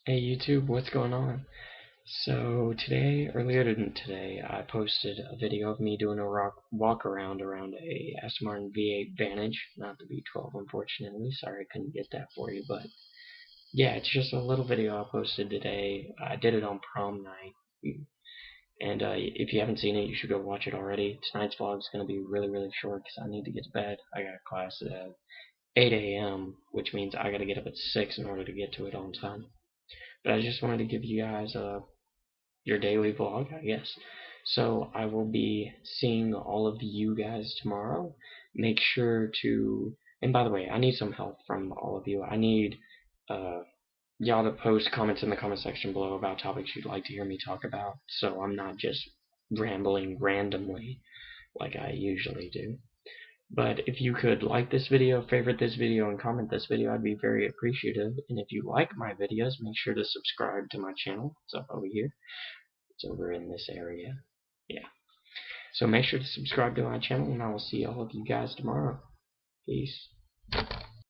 Hey YouTube, what's going on? So earlier today, I posted a video of me doing a walk around a Aston Martin V8 Vantage, not the V12 unfortunately. Sorry I couldn't get that for you, but yeah, it's just a little video I posted today. I did it on prom night, and if you haven't seen it, you should go watch it already. Tonight's vlog is going to be really short because I need to get to bed. I got class at 8 a.m., which means I got to get up at 6 in order to get to it on time. But I just wanted to give you guys your daily vlog, I guess. So I will be seeing all of you guys tomorrow. Make sure to, and by the way, I need some help from all of you. I need uh, y'all to post comments in the comment section below about topics you'd like to hear me talk about, so I'm not just rambling randomly like I usually do. But if you could like this video, favorite this video, and comment this video, I'd be very appreciative. And if you like my videos, make sure to subscribe to my channel. It's up over here. It's over in this area. Yeah. So make sure to subscribe to my channel, and I will see all of you guys tomorrow. Peace.